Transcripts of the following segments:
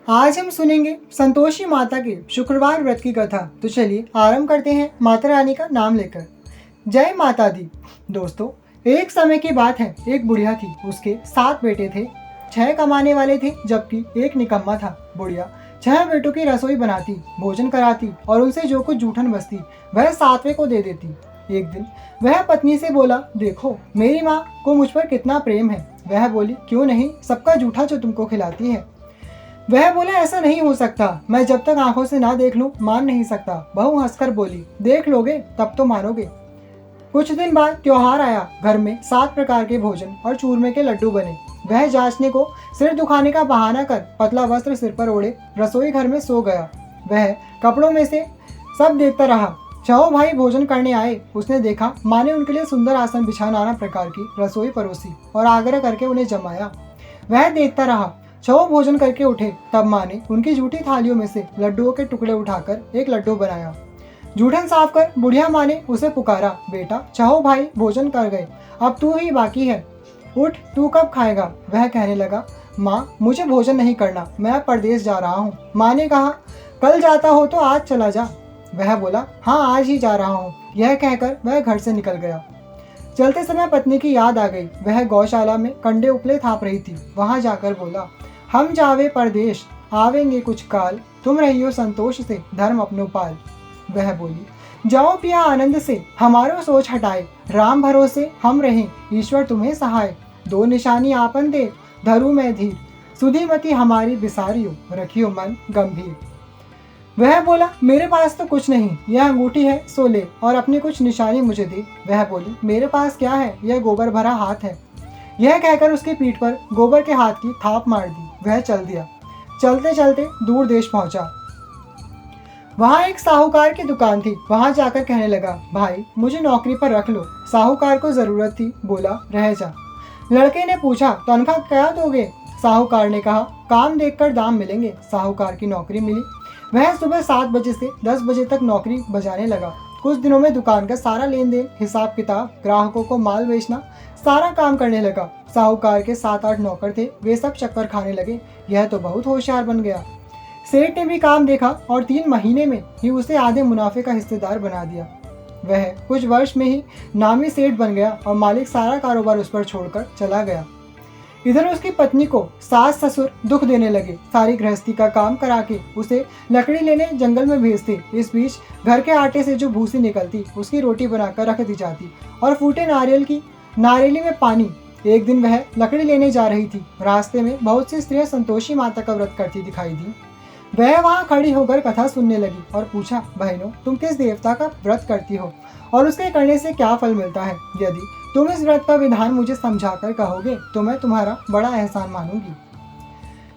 आज हम सुनेंगे संतोषी माता के शुक्रवार व्रत की कथा। तो चलिए आरंभ करते हैं माता रानी का नाम लेकर। जय माता दी। दोस्तों, एक समय की बात है, एक बुढ़िया थी, उसके 7 बेटे थे। 6 कमाने वाले थे जबकि एक निकम्मा था। बुढ़िया 6 बेटों की रसोई बनाती, भोजन कराती और उनसे जो कुछ जूठन बचती वह 7वें को दे देती। एक दिन वह पत्नी से बोला, देखो मेरी माँ को मुझ पर कितना प्रेम है। वह बोली, क्यों नहीं, सबका जूठा जो तुमको खिलाती है। वह बोला, ऐसा नहीं हो सकता, मैं जब तक आंखों से ना देख लूं मान नहीं सकता। बहू हंसकर बोली, देख लोगे तब तो मानोगे। कुछ दिन बाद त्योहार आया। घर में 7 प्रकार के भोजन और चूरमे के लड्डू बने। वह जांचने को सिर दुखाने का बहाना कर पतला वस्त्र सिर पर ओढ़े रसोई घर में सो गया। वह कपड़ों में से सब देखता रहा। 6 भाई भोजन करने आए। उसने देखा माँ ने उनके लिए सुंदर आसन बिछा नाना प्रकार की रसोई परोसी और आग्रह करके उन्हें जमाया। वह देखता रहा। 6 भोजन करके उठे तब माँ ने उनकी जूठी थालियों में से लड्डुओं के टुकड़े उठाकर एक लड्डू बनाया। जूठन साफ कर बुढ़िया माँ ने उसे पुकारा, बेटा 6 भाई भोजन कर गए, अब तू ही बाकी है, उठ तू कब खाएगा। वह कहने लगा, माँ मुझे भोजन नहीं करना, मैं परदेश जा रहा हूँ। माँ ने कहा, कल जाता हो तो आज चला जा। वह बोला, हाँ आज ही जा रहा हूँ। यह कहकर वह घर से निकल गया। चलते समय पत्नी की याद आ गई। वह गौशाला में कंडे उपले थाप रही थी। वहां जाकर बोला, हम जावे परदेश, आवेंगे कुछ काल, तुम रहियो संतोष से धर्म अपनो पाल। वह बोली, जाओ पिया आनंद से, हमारो सोच हटाए, राम भरोसे हम रहें, ईश्वर तुम्हें सहाय। 2 निशानी आपन दे, धरू मैं धीर, सुधी मति हमारी बिसारियो, रखियो मन गंभीर। वह बोला, मेरे पास तो कुछ नहीं, यह अंगूठी है सो ले और अपनी कुछ निशानी मुझे दे। वह बोली, मेरे पास क्या है, यह गोबर भरा हाथ है। यह कहकर उसकी पीठ पर गोबर के हाथ की थाप मार दी। वह चल दिया। चलते चलते दूर देश पहुंचा। वहां एक साहूकार की दुकान थी। वहां जाकर कहने लगा, भाई मुझे नौकरी पर रख लो। साहूकार को जरूरत थी। बोला, रह जा। लड़के ने पूछा, तनख्वाह क्या दोगे। साहूकार ने कहा, काम देखकर दाम मिलेंगे। साहूकार की नौकरी मिली। वह सुबह 7 बजे से 10 बजे तक नौकरी बजाने लगा। कुछ दिनों में दुकान का सारा लेन देन, हिसाब किताब, ग्राहकों को माल बेचना, सारा काम करने लगा। साहूकार के 7-8 नौकर थे, वे सब चक्कर खाने लगे। यह तो बहुत होशियार बन गया। सेठ ने भी काम देखा और 3 महीने में ही उसे आधे मुनाफे का हिस्सेदार बना दिया। वह कुछ वर्ष में ही नामी सेठ बन गया और मालिक सारा कारोबार उस पर छोड़कर चला गया। इधर उसकी पत्नी को सास ससुर दुख देने लगे। सारी गृहस्थी का काम करा के उसे लकड़ी लेने जंगल में भेजते। इस बीच घर के आटे से जो भूसी निकलती उसकी रोटी बनाकर रख दी जाती और फूटे नारियली में पानी। एक दिन वह लकड़ी लेने जा रही थी। रास्ते में बहुत सी स्त्रियां संतोषी माता का व्रत करती दिखाई दी। वह वहां खड़ी होकर कथा सुनने लगी और पूछा, बहनों तुम किस देवता का व्रत करती हो और उसके करने से क्या फल मिलता है। यदि तुम इस व्रत का विधान मुझे समझाकर कहोगे तो मैं तुम्हारा बड़ा एहसान मानूंगी।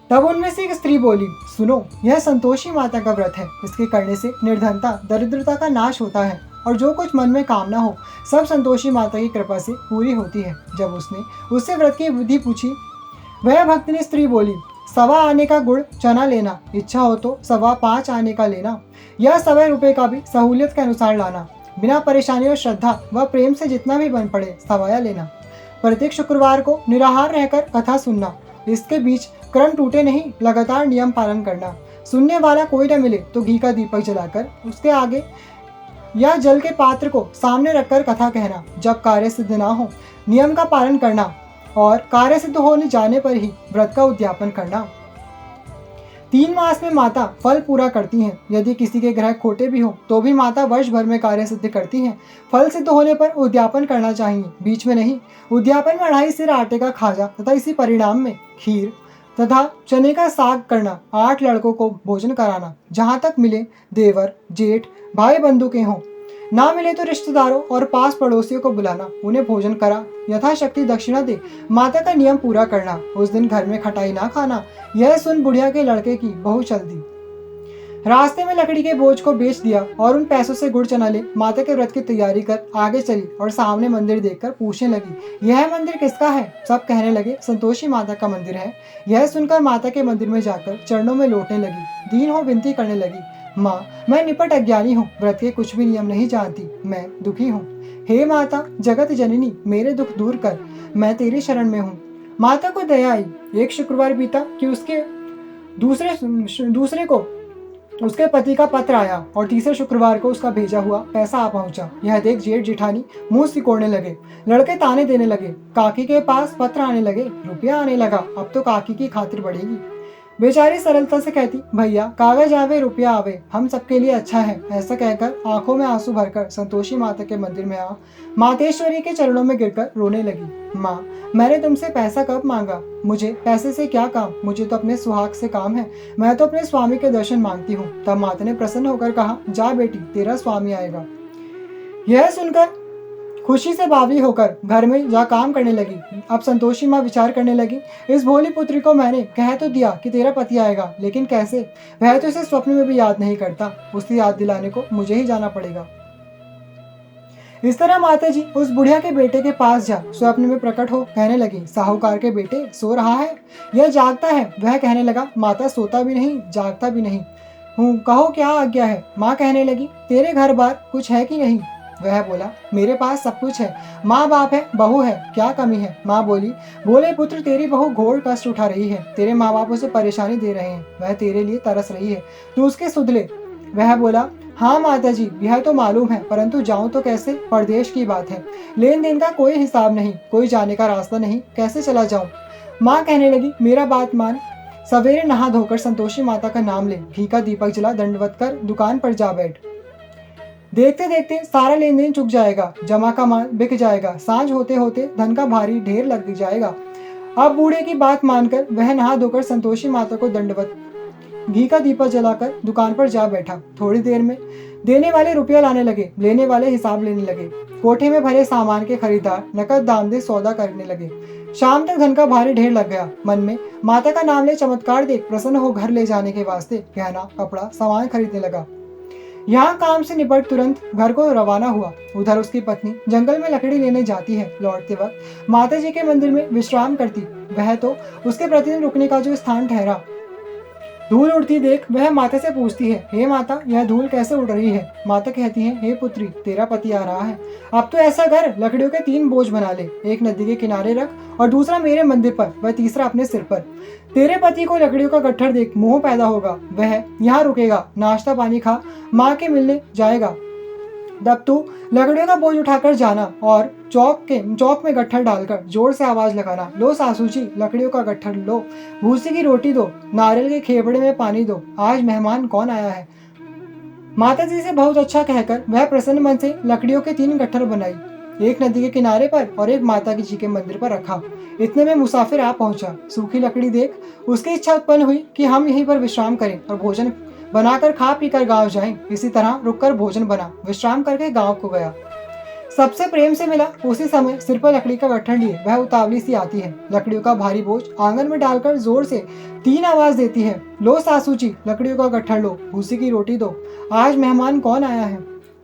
तब उनमें से एक स्त्री बोली, सुनो, यह संतोषी माता का व्रत है। इसके करने से निर्धनता दरिद्रता का नाश होता है और जो कुछ मन में कामना हो सब संतोषी माता की कृपा से पूरी होती है। जब उसने उससे व्रत की विधि पूछी, वह भक्तिनी स्त्री बोली, 1.25 आने का गुड़ चना लेना, इच्छा हो तो 5.25 आने का लेना, या 1.25 रुपये का भी सहूलियत के अनुसार लाना। बिना परेशानी और श्रद्धा व प्रेम से जितना भी बन पड़े सवाया लेना। प्रत्येक शुक्रवार को निराहार रहकर कथा सुनना। इसके बीच क्रम टूटे नहीं, लगातार नियम पालन करना। सुनने वाला कोई न मिले तो घी का दीपक जलाकर उसके आगे या जल के पात्र को सामने रखकर कथा कहना। जब कार्य सिद्ध ना हो नियम का पालन करना और कार्य सिद्ध होने जाने पर ही व्रत का उद्यापन करना। 3 मास में माता फल पूरा करती हैं। यदि किसी के ग्रह खोटे भी हो तो भी माता वर्ष भर में कार्य सिद्ध करती हैं। फल सिद्ध होने पर उद्यापन करना चाहिए, बीच में नहीं। उद्यापन में 2.5 सिर आटे का खाजा तथा इसी परिणाम में खीर तथा चने का साग करना। 8 लड़कों को भोजन कराना। जहाँ तक मिले देवर जेठ भाई बंधु के हों, ना मिले तो रिश्तेदारों और पास पड़ोसियों को बुलाना, उन्हें भोजन करा, यथाशक्ति दक्षिणा दे, माता का नियम पूरा करना। उस दिन घर में खटाई ना खाना। यह सुन बुढ़िया के लड़के की बहू चल दी। रास्ते में लकड़ी के बोझ को बेच दिया और उन पैसों से गुड़ चना ले माता के व्रत की तैयारी कर आगे चली और सामने मंदिर देखकर पूछने लगी, यह मंदिर किसका है। सब कहने लगे, संतोषी माता का मंदिर है। यह सुनकर माता के मंदिर में जाकर चरणों में लौटने लगी। दीन हो विनती करने लगी, माँ मैं निपट अज्ञानी हूँ, व्रत के कुछ भी नियम नहीं जानती, मैं दुखी हूँ। हे माता जगत जननी, मेरे दुख दूर कर, मैं तेरी शरण में हूँ। माता को दया आई। एक शुक्रवार बीता कि उसके दूसरे को उसके पति का पत्र आया और तीसरे शुक्रवार को उसका भेजा हुआ पैसा आ पहुंचा। यह देख जेठ जेठानी मुंह सिकोड़ने लगे। लड़के ताने देने लगे। काकी के पास पत्र आने लगे, रुपया आने लगा, अब तो काकी की खातिर बढ़ेगी। बेचारी सरलता से कहती, भैया कागज आवे रुपया आवे, हम सबके लिए अच्छा है। ऐसा कहकर आंखों में आंसू भरकर संतोषी माता के मंदिर में आ मातेश्वरी के चरणों में गिरकर रोने लगी। माँ, मैंने तुमसे पैसा कब मांगा? मुझे पैसे से क्या काम, मुझे तो अपने सुहाग से काम है। मैं तो अपने स्वामी के दर्शन मांगती हूँ। तब माता ने प्रसन्न होकर कहा, जा बेटी, तेरा स्वामी आएगा। यह सुनकर खुशी से बावली होकर घर में जा काम करने लगी। अब संतोषी माँ विचार करने लगी, इस भोली पुत्री को मैंने कह तो दिया कि तेरा पति आएगा, लेकिन कैसे? वह तो इसे स्वप्न में भी याद नहीं करता। उसे याद दिलाने को मुझे ही जाना पड़ेगा। इस तरह माता जी उस बुढ़िया के बेटे के पास जा स्वप्न में प्रकट हो कहने लगी, साहूकार के बेटे सो रहा है या जागता है? वह कहने लगा, माता सोता भी नहीं जागता भी नहीं हूँ, कहो क्या आज्ञा है? माँ कहने लगी, तेरे घर बार कुछ है कि नहीं? वह बोला, मेरे पास सब कुछ है, माँ बाप है, बहू है, क्या कमी है? माँ बोली, बोले पुत्र, तेरी बहू घोर कष्ट उठा रही है, तेरे माँ बाप उसे परेशानी दे रहे हैं, वह तेरे लिए तरस रही है, तू उसके सुध ले। वह बोला, हाँ माता जी, यह तो मालूम है, परंतु जाऊं तो कैसे? परदेश की बात है, लेन देन का कोई हिसाब नहीं, कोई जाने का रास्ता नहीं, कैसे चला जाऊं? माँ कहने लगी, मेरा बात मान, सवेरे नहा धोकर संतोषी माता का नाम ले, घी का दीपक जला, दंडवत कर दुकान पर जा बैठ। देखते देखते सारा लेन देन चुक जाएगा, जमा का माल बिक जाएगा, सांझ होते होते धन का भारी ढेर लग जाएगा। अब बूढ़े की बात मानकर वह नहा धोकर संतोषी माता को दंडवत घी का दीपक जलाकर दुकान पर जा बैठा। थोड़ी देर में देने वाले रुपया लाने लगे, लेने वाले हिसाब लेने लगे। कोठे में भरे सामान के खरीदार नकद दाम दे सौदा करने लगे। शाम तक धन का भारी ढेर लग गया। मन में माता का नाम ले चमत्कार देख प्रसन्न हो घर ले जाने के वास्ते गहना कपड़ा सामान खरीदने लगा। यहाँ काम से निपट तुरंत घर को रवाना हुआ। उधर उसकी पत्नी जंगल में लकड़ी लेने जाती है। लौटते वक्त माता जी के मंदिर में विश्राम करती। वह तो उसके प्रतिदिन रुकने का जो स्थान ठहरा। धूल उड़ती देख वह माता से पूछती है, हे माता, यह धूल कैसे उड़ रही है? माता कहती है, हे पुत्री, तेरा पति आ रहा है। अब तो ऐसा कर, लकड़ियों के 3 बोझ बना ले, एक नदी के किनारे रख और दूसरा मेरे मंदिर पर, वह तीसरा अपने सिर पर। तेरे पति को लकड़ियों का गट्ठर देख मोह पैदा होगा, वह यहाँ रुकेगा, नाश्ता पानी खा माँ के मिलने जाएगा। तब तू लकड़ियों का बोझ उठाकर जाना और चौक में गट्ठर डालकर जोर से आवाज लगाना, लो सासू जी, लकड़ियों का गट्ठर लो, भूसी की रोटी दो, नारियल के खेबड़े में पानी दो, आज मेहमान कौन आया है। माता जी से बहुत अच्छा कहकर वह प्रसन्न मन से लकड़ियों के 3 गट्ठर बनाई, एक नदी के किनारे पर और एक माता जी के मंदिर पर रखा। इतने में मुसाफिर आ पहुंचा। सूखी लकड़ी देख उसकी इच्छा उत्पन्न हुई कि हम यहीं पर विश्राम करें और भोजन बनाकर खा पी कर गाँव जाएं। इसी तरह रुककर भोजन बना, विश्राम करके गाँव को गया। सबसे प्रेम से मिला। उसी समय सिर पर लकड़ी का गट्ठर लिए वह उतावली सी आती है। लकड़ियों का भारी बोझ आंगन में डालकर जोर से 3 आवाज देती है, लो सासू जी, लकड़ियों का गट्ठर लो, भूसी की रोटी दो, आज मेहमान कौन आया है।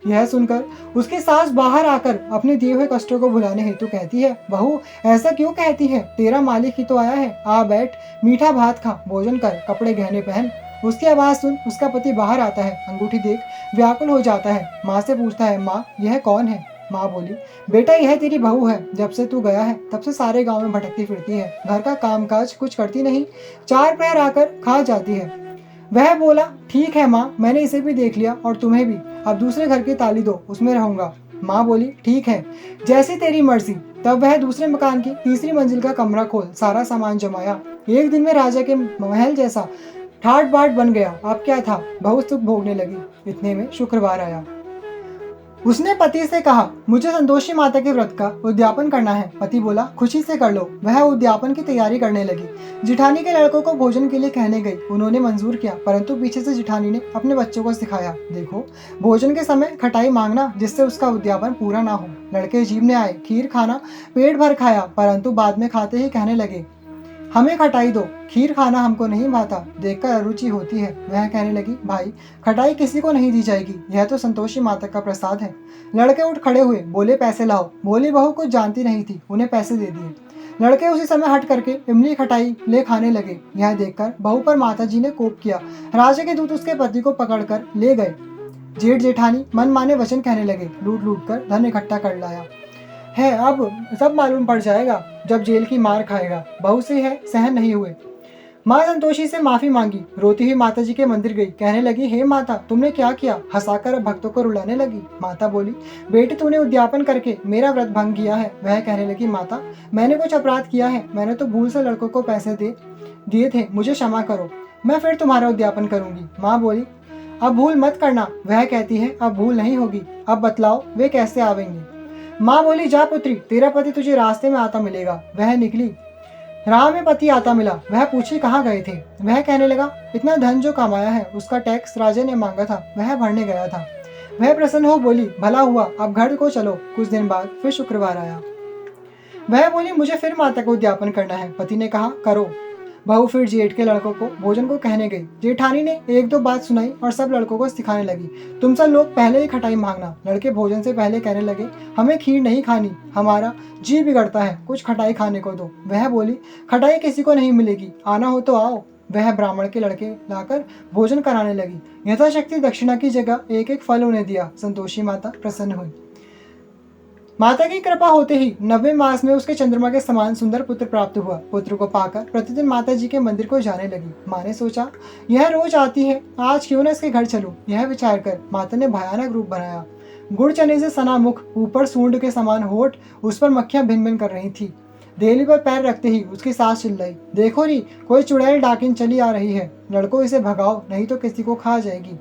यह सुनकर उसकी सास बाहर आकर अपने दिए हुए कष्टों को भुलाने हेतु कहती है, बहू ऐसा क्यों कहती है, तेरा मालिक ही तो आया है, आ बैठ, मीठा भात खा, भोजन कर, कपड़े गहने पहन। उसकी आवाज सुन उसका पति बाहर आता है। अंगूठी देख व्याकुल हो जाता है। माँ से पूछता है, माँ यह कौन है? माँ बोली, बेटा यह तेरी बहू है, जब से तू गया है तब से सारे गांव में भटकती फिरती है, घर का कामकाज कुछ करती नहीं, 4 पैर आकर खा जाती है। वह बोला, ठीक है माँ, मैंने इसे भी देख लिया और तुम्हें भी, अब दूसरे घर की ताली दो, उसमें रहूंगा। माँ बोली, ठीक है, जैसी तेरी मर्जी। तब वह दूसरे मकान की 3री मंजिल का कमरा खोल सारा सामान जमाया। एक दिन में राजा के महल जैसा ठाट बाट बन गया। अब क्या था, बहुत सुख भोगने लगी। इतने में शुक्रवार आया। उसने पति से कहा, मुझे संतोषी माता के व्रत का उद्यापन करना है। पति बोला, खुशी से कर लो। वह उद्यापन की तैयारी करने लगी। जिठानी के लड़कों को भोजन के लिए कहने गई। उन्होंने मंजूर किया, परंतु पीछे से जिठानी ने अपने बच्चों को सिखाया, देखो भोजन के समय खटाई मांगना, जिससे उसका उद्यापन पूरा ना हो। लड़के जीभने आए, खीर खाना पेट भर खाया, परंतु बाद में खाते ही कहने लगे, हमें खटाई दो, खीर खाना हमको नहीं भाता, देखकर अरुचि होती है। वह कहने लगी, भाई खटाई किसी को नहीं दी जाएगी, यह तो संतोषी माता का प्रसाद है। लड़के उठ खड़े हुए, बोले पैसे लाओ। बोली बहू कुछ जानती नहीं थी, उन्हें पैसे दे दिए। लड़के उसी समय हट करके इमली खटाई ले खाने लगे। यह देखकर बहू पर माता जी ने कोप किया। राजा के दूत उसके पति को पकड़कर ले गए। जेठ जेठानी मन माने वचन कहने लगे, लूट लूट कर धन इकट्ठा कर लाया है, अब सब मालूम पड़ जाएगा जब जेल की मार खाएगा। बहू से है सहन नहीं हुए। माँ संतोषी से माफी मांगी। रोती हुई माता जी के मंदिर गई। कहने लगी, हे माता, तुमने क्या किया? हंसाकर अब भक्तों को रुलाने लगी। माता बोली, बेटी, तूने उद्यापन करके मेरा व्रत भंग किया है। वह कहने लगी, माता, मैंने कुछ अपराध किया है। मैंने तो भूल से लड़कों को पैसे दिए थे। मुझे क्षमा करो, मैं फिर तुम्हारा उद्यापन करूंगी। माँ बोली, अब भूल मत करना। वह कहती है, अब भूल नहीं होगी। अब बतलाओ वे कैसे आवेंगे? माँ बोली, जा पुत्री, तेरा पति तुझे रास्ते में आता मिलेगा। वह निकली। राह में पति आता मिला। वह पूछी, कहाँ गए थे? वह कहने लगा, इतना धन जो कमाया है उसका टैक्स राजा ने मांगा था, वह भरने गया था। वह प्रसन्न हो बोली, भला हुआ, अब घर को चलो। कुछ दिन बाद फिर शुक्रवार आया। वह बोली, मुझे फिर माता को उद्यापन करना है। पति ने कहा, करो। बहू फिर जेठ के लड़कों को भोजन को कहने गई। जेठानी ने एक दो बात सुनाई और सब लड़कों को सिखाने लगी, तुम सब लोग पहले ही खटाई मांगना। लड़के भोजन से पहले कहने लगे, हमें खीर नहीं खानी, हमारा जी बिगड़ता है, कुछ खटाई खाने को दो। वह बोली, खटाई किसी को नहीं मिलेगी, आना हो तो आओ। वह ब्राह्मण के लड़के लाकर भोजन कराने लगी। यथाशक्ति दक्षिणा की जगह एक एक फल उन्हें दिया। संतोषी माता प्रसन्न हुई। माता की कृपा होते ही 90वें मास में उसके चंद्रमा के समान सुंदर पुत्र प्राप्त हुआ। पुत्र को पाकर प्रतिदिन माता जी के मंदिर को जाने लगी। माँ ने सोचा, यह रोज आती है, आज क्यों न इसके घर चलूं। यह विचार कर माता ने भयानक रूप बनाया। गुड़ चने से सना मुख, ऊपर सूंड के समान होठ, उस पर मक्खियां भिन भिन कर रही थी। देहली पर पैर रखते ही उसकी सास चिल्लाई, देखो री, कोई चुड़ैल डाकिन चली आ रही है, लड़कों इसे भगाओ, नहीं तो किसी को खा जाएगी।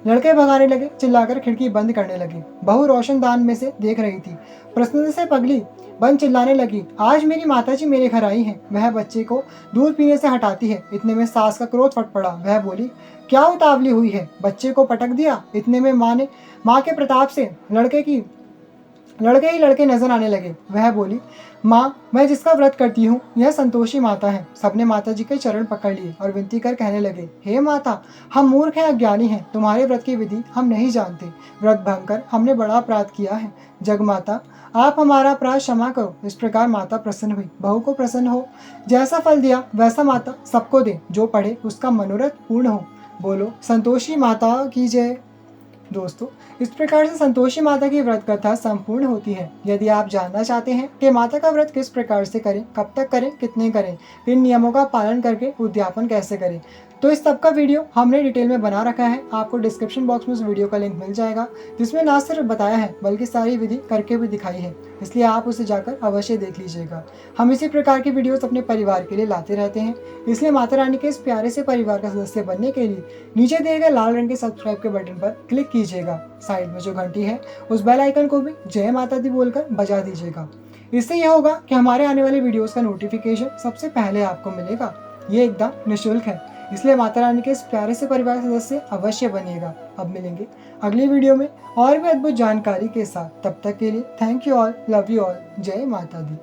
लड़के भगाने लगे, चिल्लाकर खिड़की बंद करने लगे। बहू रोशनदान में से देख रही थी। प्रसन्न से पगली बन चिल्लाने लगी, आज मेरी माताजी मेरे घर आई हैं। वह बच्चे को दूध पीने से हटाती है। इतने में सास का क्रोध फट पड़ा। वह बोली, क्या उतावली हुई है, बच्चे को पटक दिया। इतने में माँ के प्रताप से लड़के ही लड़के नजर आने लगे। वह बोली, माँ, मैं जिसका व्रत करती हूँ यह संतोषी माता है। सबने माता जी के चरण पकड़ लिए और विनती कर कहने लगे, हे माता, हम मूर्ख हैं, अज्ञानी हैं, तुम्हारे व्रत की विधि हम नहीं जानते। व्रत भंग कर हमने बड़ा अपराध किया है। जगमाता, आप हमारा अपराध क्षमा करो। इस प्रकार माता प्रसन्न हुई। बहू को प्रसन्न हो, जैसा फल दिया वैसा माता सबको दे, जो पढ़े उसका मनोरथ पूर्ण हो। बोलो संतोषी माता की जय। दोस्तों, इस प्रकार से संतोषी माता की व्रत कथा संपूर्ण होती है। यदि आप जानना चाहते हैं कि माता का व्रत किस प्रकार से करें, कब तक करें, कितने करें, किन नियमों का पालन करके उद्यापन कैसे करें, तो इस सब का वीडियो हमने डिटेल में बना रखा है। आपको डिस्क्रिप्शन बॉक्स में उस वीडियो का लिंक मिल जाएगा, जिसमें ना सिर्फ बताया है बल्कि सारी विधि करके भी दिखाई है, इसलिए आप उसे जाकर अवश्य देख लीजिएगा। हम इसी प्रकार की वीडियोस अपने परिवार के लिए लाते रहते हैं, इसलिए माता रानी के इस प्यारे से परिवार का सदस्य बनने के लिए नीचे दिए गए लाल रंग के सब्सक्राइब के बटन पर क्लिक कीजिएगा। साइड में जो घंटी है उस बेल आइकन को भी जय माता दी बोलकर बजा दीजिएगा। इससे यह होगा कि हमारे आने वाले वीडियोस का नोटिफिकेशन सबसे पहले आपको मिलेगा। ये एकदम निःशुल्क है, इसलिए माता रानी के इस प्यारे से परिवार सदस्य अवश्य बनिएगा। अब मिलेंगे अगली वीडियो में और भी अद्भुत जानकारी के साथ। तब तक के लिए thank you all, love you all, जय माता दी।